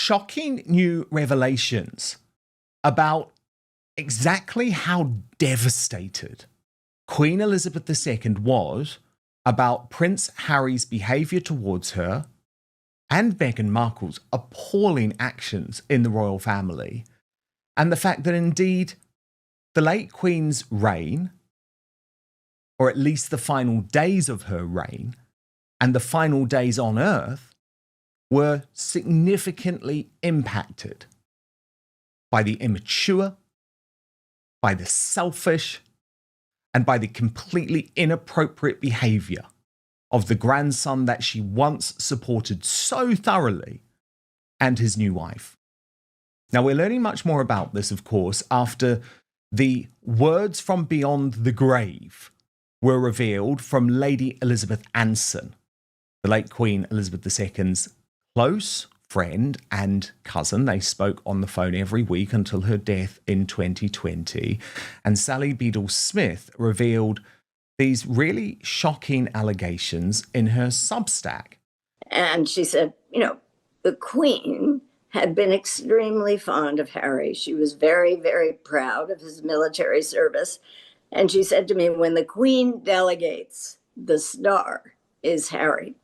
shocking new revelations about exactly how devastated Queen Elizabeth II was about Prince Harry's behaviour towards her and Meghan Markle's appalling actions in the royal family, and the fact that indeed the late Queen's reign, or at least the final days of her reign, and the final days on Earth, were significantly impacted by the immature, by the selfish, and by the completely inappropriate behaviour of the grandson that she once supported so thoroughly and his new wife. Now, we're learning much more about this, of course, after the words from beyond the grave were revealed from Lady Elizabeth Anson, the late Queen Elizabeth II's close friend and cousin. They spoke on the phone every week until her death in 2020. And Sally Beadle-Smith revealed these really shocking allegations in her Substack. And she said, the Queen had been extremely fond of Harry. She was very, very proud of his military service. And she said to me, when the Queen delegates, the star is Harry.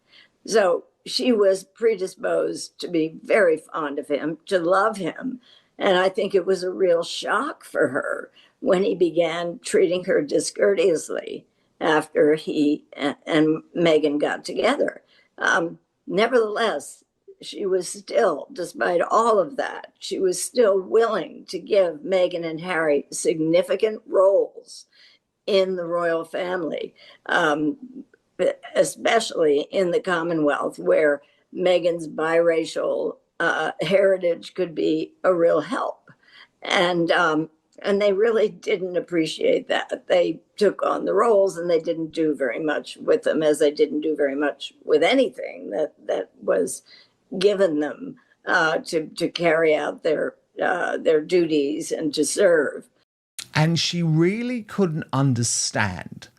So she was predisposed to be very fond of him, to love him. And I think it was a real shock for her when he began treating her discourteously after he and Meghan got together. Nevertheless, she was still, despite all of that, she was still willing to give Meghan and Harry significant roles in the royal family, especially in the Commonwealth, where Meghan's biracial heritage could be a real help. And they really didn't appreciate that. They took on the roles and they didn't do very much with them, as they didn't do very much with anything that was given them to carry out their duties and to serve. And she really couldn't understand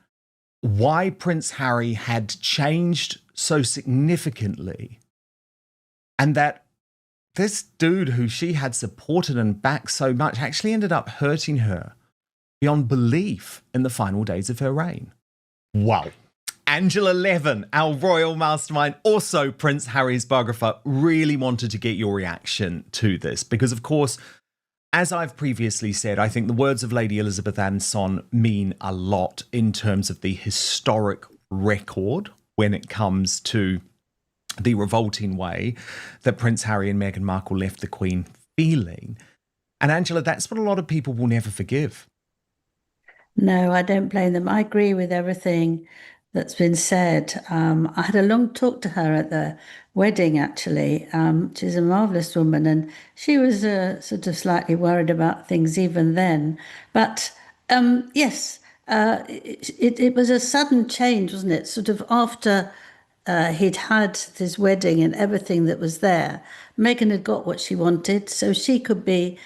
why Prince Harry had changed so significantly, and that this dude who she had supported and backed so much actually ended up hurting her beyond belief in the final days of her reign. Wow. Angela Levin, our royal mastermind, also Prince Harry's biographer, really wanted to get your reaction to this because, of course, as I've previously said, I think the words of Lady Elizabeth Anson mean a lot in terms of the historic record when it comes to the revolting way that Prince Harry and Meghan Markle left the Queen feeling. And Angela, that's what a lot of people will never forgive. No, I don't blame them. I agree with everything that's been said. I had a long talk to her at the wedding, actually. She's a marvellous woman, and she was sort of slightly worried about things even then. But yes, it was a sudden change, wasn't it? Sort of after he'd had this wedding and everything that was there, Meghan had got what she wanted, so she could be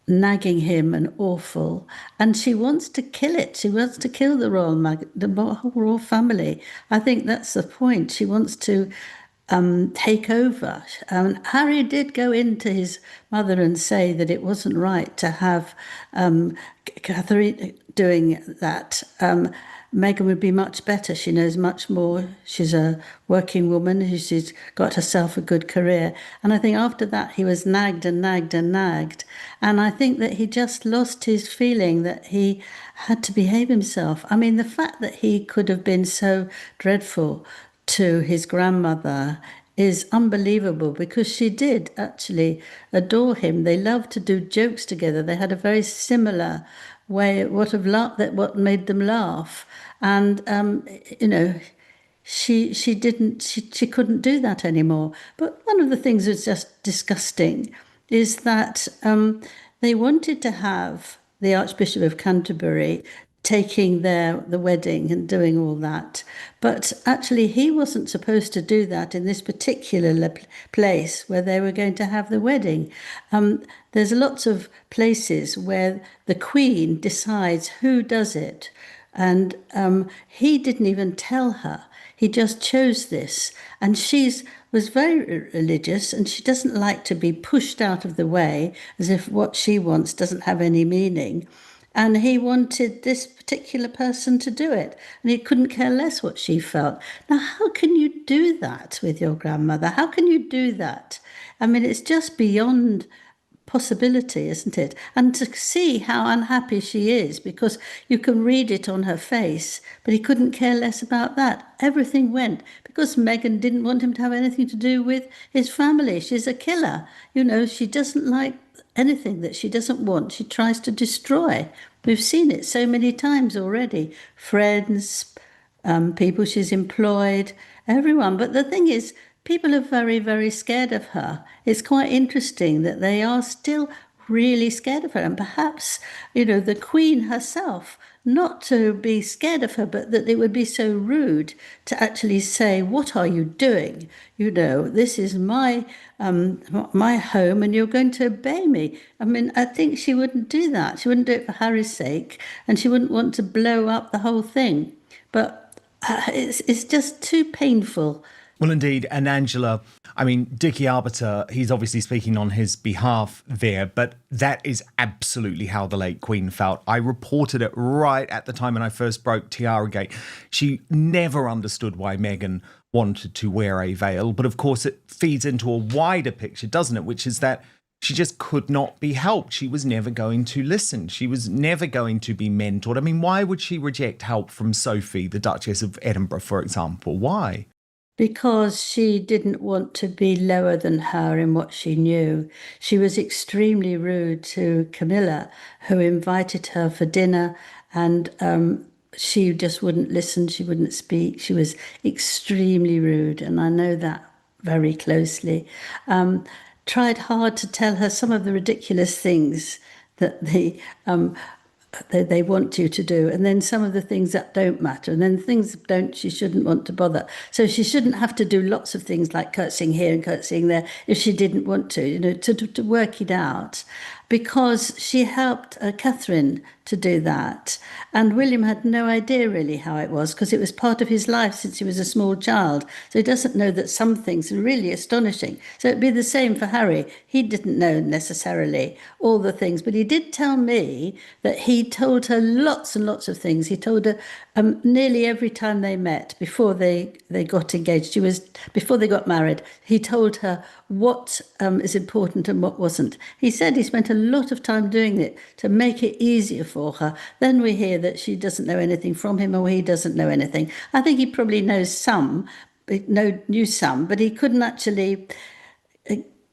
nagging him and awful, and she wants to kill it. She wants to kill the whole royal family. I think that's the point. She wants to take over. Harry did go into his mother and say that it wasn't right to have Catherine doing that. Meghan would be much better. She knows much more. She's a working woman. She's got herself a good career. And I think after that, he was nagged and nagged and nagged. And I think that he just lost his feeling that he had to behave himself. I mean, the fact that he could have been so dreadful to his grandmother is unbelievable, because she did actually adore him. They loved to do jokes together. They had a very similar way what made them laugh. And she couldn't do that anymore. But one of the things that's just disgusting is that they wanted to have the Archbishop of Canterbury taking the wedding and doing all that. But actually he wasn't supposed to do that in this particular place where they were going to have the wedding. There's lots of places where the Queen decides who does it. And he didn't even tell her. He just chose this. And she's was very religious, and she doesn't like to be pushed out of the way as if what she wants doesn't have any meaning. And he wanted this particular person to do it, and he couldn't care less what she felt. Now, how can you do that with your grandmother? How can you do that? I mean, it's just beyond possibility, isn't it? And to see how unhappy she is, because you can read it on her face, but he couldn't care less about that. Everything went because Meghan didn't want him to have anything to do with his family. She's a killer. You know, she doesn't like anything that she doesn't want. She tries to destroy. We've seen it so many times already. Friends, people she's employed, everyone. But the thing is, people are very, very scared of her. It's quite interesting that they are still really scared of her. And perhaps, you know, the Queen herself, not to be scared of her, but that it would be so rude to actually say, "What are you doing? You know, this is my home, and you're going to obey me." I mean, I think she wouldn't do that. She wouldn't do it for Harry's sake, and she wouldn't want to blow up the whole thing. But it's just too painful. Well, indeed. And Angela, I mean, Dickie Arbiter, he's obviously speaking on his behalf there, but that is absolutely how the late Queen felt. I reported it right at the time when I first broke Tiaragate. She never understood why Meghan wanted to wear a veil. But of course, it feeds into a wider picture, doesn't it? Which is that she just could not be helped. She was never going to listen. She was never going to be mentored. I mean, why would she reject help from Sophie, the Duchess of Edinburgh, for example? Why? Because she didn't want to be lower than her in what she knew. She was extremely rude to Camilla, who invited her for dinner, and she just wouldn't listen. She wouldn't speak. She was extremely rude, and I know that very closely. Tried hard to tell her some of the ridiculous things that they want you to do, and then some of the things that don't matter, and then things that don't, she shouldn't want to bother. So she shouldn't have to do lots of things like curtsying here and curtsying there if she didn't want to, you know, to work it out. Because she helped Catherine to do that. And William had no idea really how it was, because it was part of his life since he was a small child. So he doesn't know that some things are really astonishing. So it'd be the same for Harry. He didn't know necessarily all the things, but he did tell me that he told her lots and lots of things. He told her nearly every time they met before they got engaged. Before they got married. He told her what is important and what wasn't. He said he spent a lot of time doing it to make it easier for her. Then we hear that she doesn't know anything from him, or he doesn't know anything. I think he probably knows some, knew some, but he couldn't actually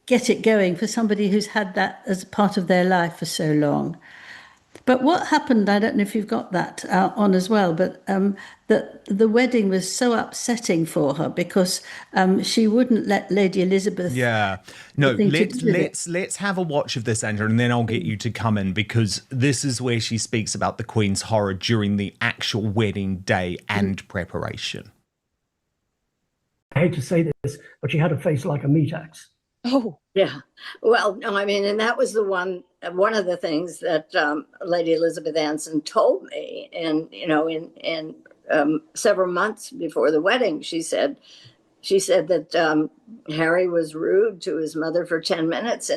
get it going for somebody who's had that as part of their life for so long. But what happened, I don't know if you've got that on as well, but that the wedding was so upsetting for her because she wouldn't let Lady Elizabeth. Yeah. No, let's have a watch of this, Andrew, and then I'll get you to come in, because this is where she speaks about the Queen's horror during the actual wedding day and preparation. I hate to say this, but she had a face like a meat axe. Oh, yeah. Well, no, I mean, and that was one of the things that Lady Elizabeth Anson told me, and in several months before the wedding, she said that Harry was rude to his mother for 10 minutes,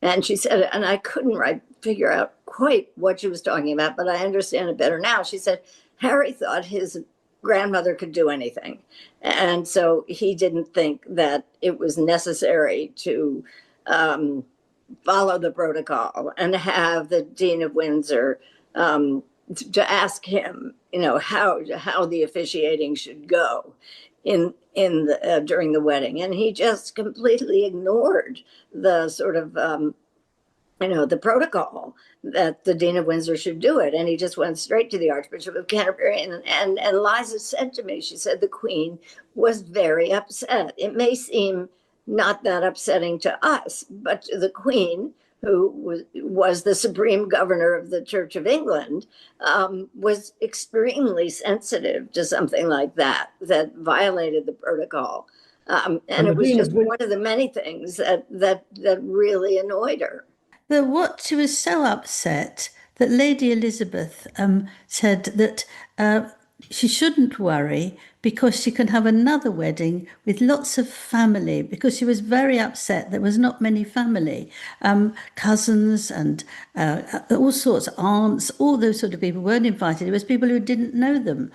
and she said, and I couldn't figure out quite what she was talking about, but I understand it better now. She said Harry thought his grandmother could do anything, and so he didn't think that it was necessary to follow the protocol and have the Dean of Windsor to ask him, how the officiating should go during the wedding, and he just completely ignored the sort of the protocol that the Dean of Windsor should do it. And he just went straight to the Archbishop of Canterbury. And Liza said to me, she said the Queen was very upset. It may seem not that upsetting to us, but to the Queen, who was the supreme governor of the Church of England, was extremely sensitive to something like that violated the protocol. And it was just one of the many things that really annoyed her. What she was so upset that Lady Elizabeth said that she shouldn't worry because she can have another wedding with lots of family, because she was very upset there was not many family, cousins and all sorts, aunts, all those sort of people weren't invited. It was people who didn't know them,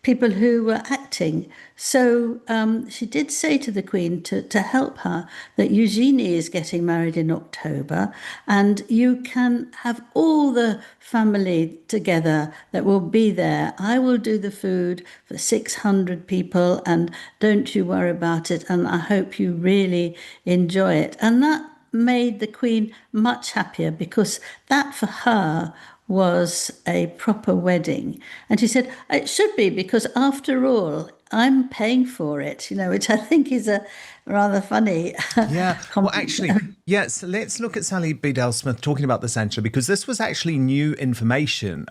people who were acting. So she did say to the Queen to help her that Eugenie is getting married in October, and you can have all the family together that will be there. I will do the food for 600 people, and don't you worry about it. And I hope you really enjoy it. And that made the Queen much happier, because that for her was a proper wedding. And she said, it should be, because after all, I'm paying for it, which I think is a rather funny. Yeah. Well, actually, yes. Let's look at Sally Bedell Smith talking about this, Angela, because this was actually new information.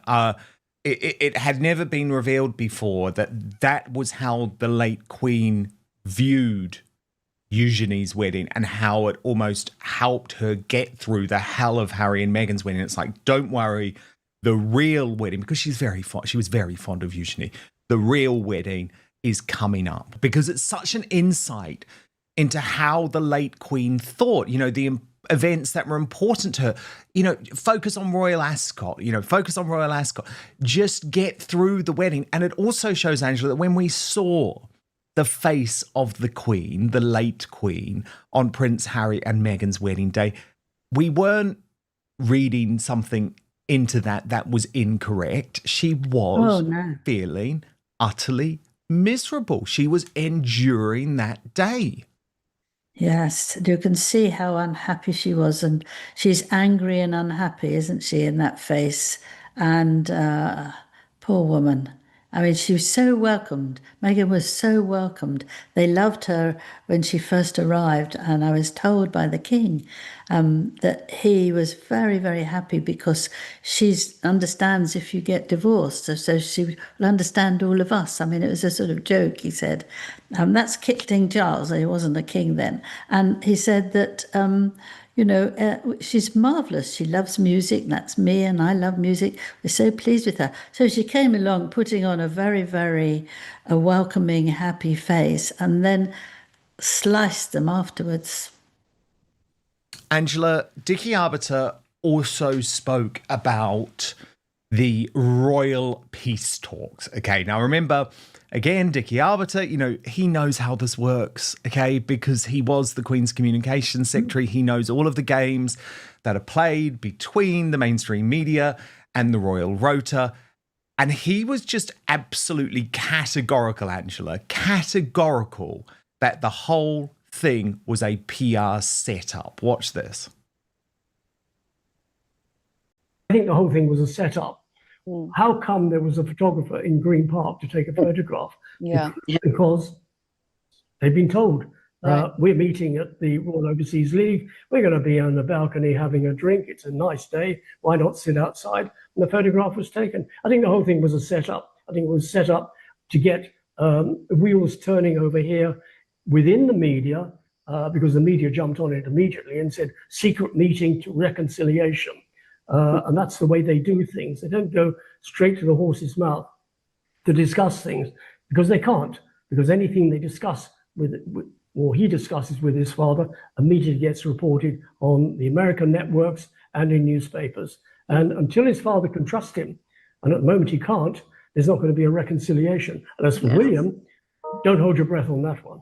It had never been revealed before that was how the late Queen viewed Eugenie's wedding, and how it almost helped her get through the hell of Harry and Meghan's wedding. It's like, don't worry, the real wedding, because she was very fond of Eugenie. The real wedding is coming up, because it's such an insight into how the late Queen thought, the events that were important to her, focus on Royal Ascot, just get through the wedding. And it also shows, Angela, that when we saw the face of the Queen, the late Queen, on Prince Harry and Meghan's wedding day, we weren't reading something into that was incorrect. She was feeling utterly miserable. She was enduring that day. Yes, you can see how unhappy she was, and she's angry and unhappy, isn't she, in that face? And poor woman. I mean, she was so welcomed. Meghan was so welcomed. They loved her when she first arrived, and I was told by the King that he was very, very happy, because she understands if you get divorced, so she will understand all of us. I mean, it was a sort of joke, he said. That's King Charles, he wasn't a king then. And he said that, she's marvellous. She loves music. That's me, and I love music. We're so pleased with her. So she came along putting on a very, very welcoming, happy face, and then sliced them afterwards. Angela, Dickie Arbiter also spoke about the royal peace talks. Okay, now remember, again, Dickie Arbiter, he knows how this works, okay, because he was the Queen's communications secretary. He knows all of the games that are played between the mainstream media and the royal rota. And he was just absolutely categorical, Angela, categorical that the whole thing was a PR setup. Watch this. I think the whole thing was a setup. How come there was a photographer in Green Park to take a photograph? Yeah. Because they've been told, Right. we're meeting at the Royal Overseas League. We're going to be on the balcony having a drink. It's a nice day. Why not sit outside? And the photograph was taken. I think the whole thing was a setup. I think it was set up to get wheels turning over here within the media, because the media jumped on it immediately and said, secret meeting to reconciliation. And that's the way they do things. They don't go straight to the horse's mouth to discuss things, because they can't, because anything they discuss or he discusses with his father immediately gets reported on the American networks and in newspapers. And until his father can trust him, and at the moment he can't, there's not going to be a reconciliation. And as for William, don't hold your breath on that one.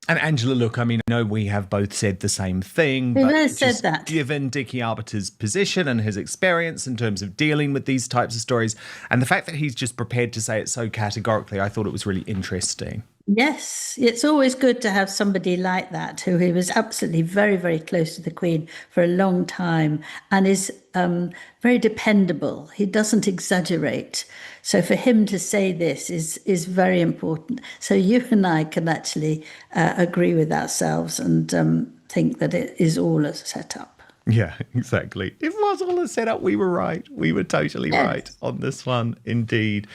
And Angela, look, I mean, I know we have both said the same thing, We but both said just that. given Dickie Arbiter's position and his experience in terms of dealing with these types of stories, and the fact that he's just prepared to say it so categorically, I thought it was really interesting. Yes, it's always good to have somebody like that, who he was absolutely very, very close to the Queen for a long time, and is very dependable. He doesn't exaggerate. So for him to say this is very important. So you and I can actually agree with ourselves and think that it is all a setup. Yeah, exactly. It was all a setup. We were right. We were totally right on this one, indeed.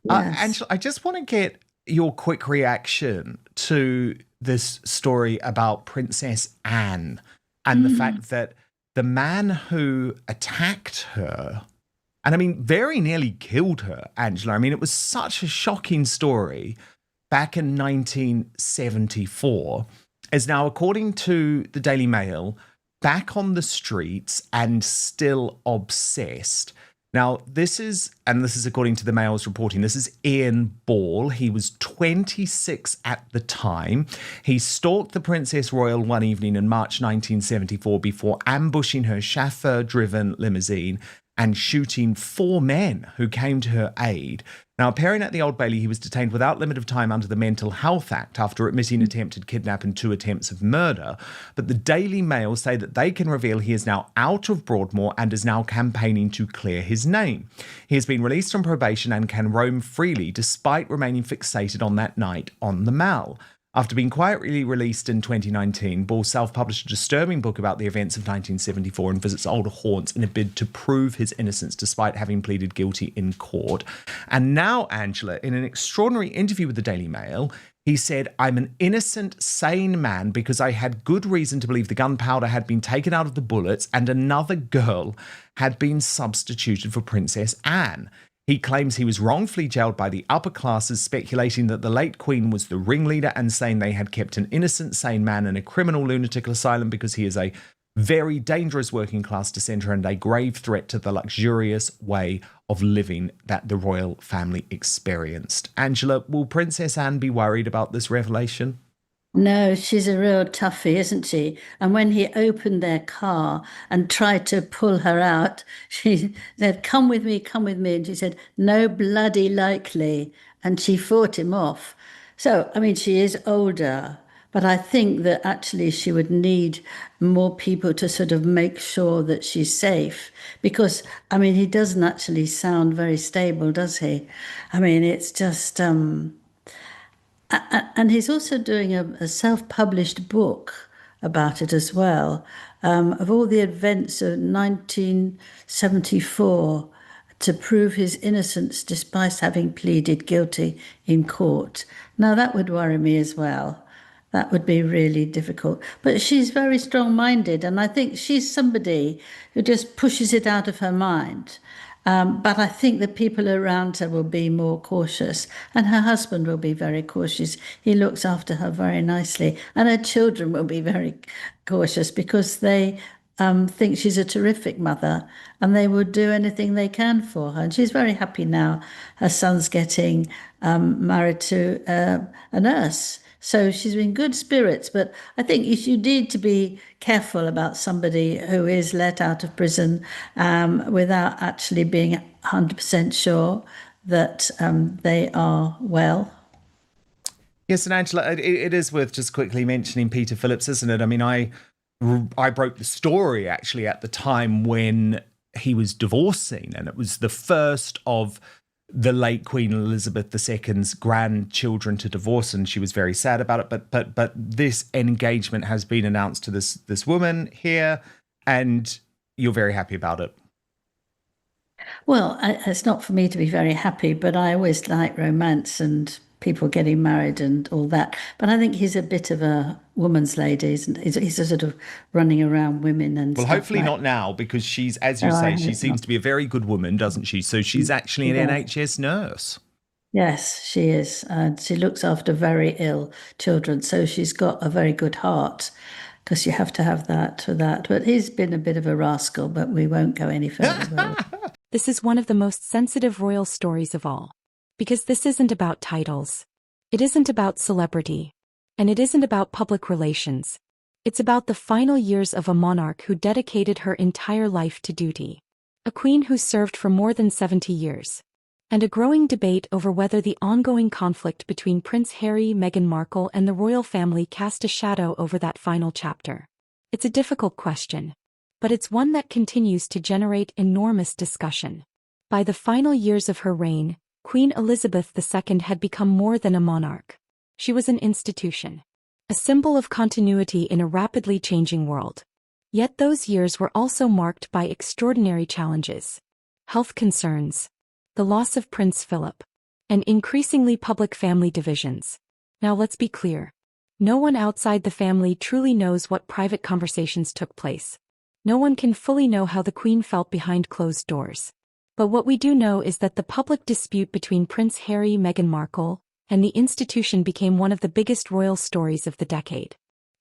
Yes. Angela, I just want to get your quick reaction to this story about Princess Anne and the fact that the man who attacked her and I mean, very nearly killed her, Angela. I mean, it was such a shocking story back in 1974, is now, according to the Daily Mail, back on the streets and still obsessed. Now, this is according to the Mail's reporting, this is Ian Ball. He was 26 at the time. He stalked the Princess Royal one evening in March 1974 before ambushing her chauffeur-driven limousine and shooting 4 men who came to her aid. Now, appearing at the Old Bailey, he was detained without limit of time under the Mental Health Act after admitting attempted kidnap and 2 attempts of murder. But the Daily Mail say that they can reveal he is now out of Broadmoor and is now campaigning to clear his name. He has been released from probation and can roam freely despite remaining fixated on that night on the Mall. After being quietly released in 2019, Ball self-published a disturbing book about the events of 1974 and visits old haunts in a bid to prove his innocence despite having pleaded guilty in court. And now, Angela, in an extraordinary interview with the Daily Mail, he said, "I'm an innocent, sane man because I had good reason to believe the gunpowder had been taken out of the bullets and another girl had been substituted for Princess Anne." He claims he was wrongfully jailed by the upper classes, speculating that the late Queen was the ringleader and saying they had kept an innocent, sane man in a criminal lunatic asylum because he is a very dangerous working class dissenter and a grave threat to the luxurious way of living that the royal family experienced. Angela, will Princess Anne be worried about this revelation? No, she's a real toughie, isn't she? And when he opened their car and tried to pull her out, she said, come with me, come with me. And she said, no, bloody likely. And she fought him off. So, I mean, she is older, but I think that actually she would need more people to sort of make sure that she's safe. Because, I mean, he doesn't actually sound very stable, does he? I mean, it's just... And he's also doing a self-published book about it as well, of all the events of 1974 to prove his innocence despite having pleaded guilty in court. Now, that would worry me as well. That would be really difficult. But she's very strong-minded, and I think she's somebody who just pushes it out of her mind. But I think the people around her will be more cautious, and her husband will be very cautious. He looks after her very nicely, and her children will be very cautious because they think she's a terrific mother, and they will do anything they can for her. And she's very happy now. Her son's getting married to a nurse. So she's in good spirits, but I think you need to be careful about somebody who is let out of prison without actually being 100% sure that they are well. Yes, and Angela, it is worth just quickly mentioning Peter Phillips, isn't it? I mean, I broke the story actually at the time when he was divorcing, and it was the first of the late Queen Elizabeth II's grandchildren to divorce, and she was very sad about it. But this engagement has been announced to this woman here, and you're very happy about it. Well, it's not for me to be very happy, but I always like romance and people getting married and all that. But I think he's a bit of a woman's lady, isn't he? He's a sort of running around women and well, stuff hopefully like. Not now, because she's, as you say, she seems to be a very good woman, doesn't she? So she's actually an NHS nurse. Yes, she is. She looks after very ill children, so she's got a very good heart, because you have to have that for that. But he's been a bit of a rascal, but we won't go any further. This is one of the most sensitive royal stories of all. Because this isn't about titles. It isn't about celebrity. And it isn't about public relations. It's about the final years of a monarch who dedicated her entire life to duty. A queen who served for more than 70 years. And a growing debate over whether the ongoing conflict between Prince Harry, Meghan Markle, and the royal family cast a shadow over that final chapter. It's a difficult question. But it's one that continues to generate enormous discussion. By the final years of her reign, Queen Elizabeth II had become more than a monarch. She was an institution. A symbol of continuity in a rapidly changing world. Yet those years were also marked by extraordinary challenges. Health concerns. The loss of Prince Philip. And increasingly public family divisions. Now let's be clear. No one outside the family truly knows what private conversations took place. No one can fully know how the Queen felt behind closed doors. But what we do know is that the public dispute between Prince Harry and Meghan Markle and the institution became one of the biggest royal stories of the decade.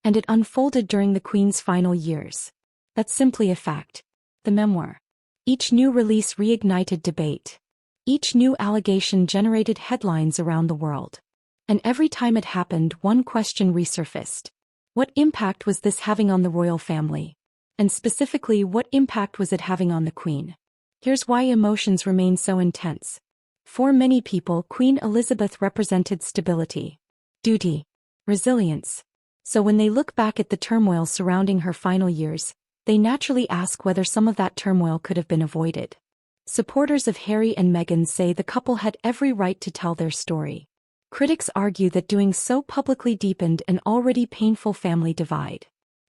And it unfolded during the Queen's final years. That's simply a fact. The memoir. Each new release reignited debate. Each new allegation generated headlines around the world. And every time it happened, one question resurfaced. What impact was this having on the royal family? And specifically, what impact was it having on the Queen? Here's why emotions remain so intense. For many people, Queen Elizabeth represented stability, duty, resilience. So when they look back at the turmoil surrounding her final years, they naturally ask whether some of that turmoil could have been avoided. Supporters of Harry and Meghan say the couple had every right to tell their story. Critics argue that doing so publicly deepened an already painful family divide.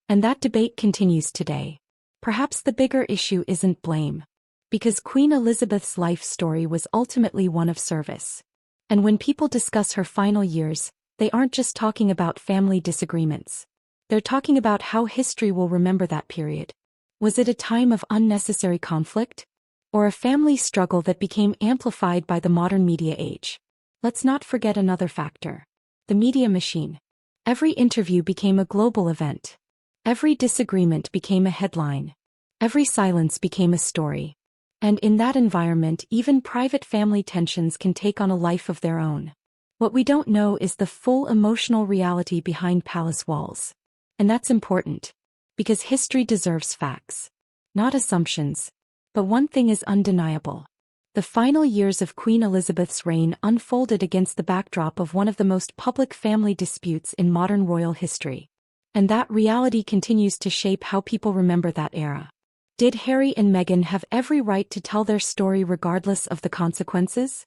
And that debate continues today. Perhaps the bigger issue isn't blame. Because Queen Elizabeth's life story was ultimately one of service. And when people discuss her final years, they aren't just talking about family disagreements. They're talking about how history will remember that period. Was it a time of unnecessary conflict? Or a family struggle that became amplified by the modern media age? Let's not forget another factor. The media machine. Every interview became a global event. Every disagreement became a headline. Every silence became a story. And in that environment, even private family tensions can take on a life of their own. What we don't know is the full emotional reality behind palace walls. And that's important. Because history deserves facts. Not assumptions. But one thing is undeniable. The final years of Queen Elizabeth's reign unfolded against the backdrop of one of the most public family disputes in modern royal history. And that reality continues to shape how people remember that era. Did Harry and Meghan have every right to tell their story regardless of the consequences?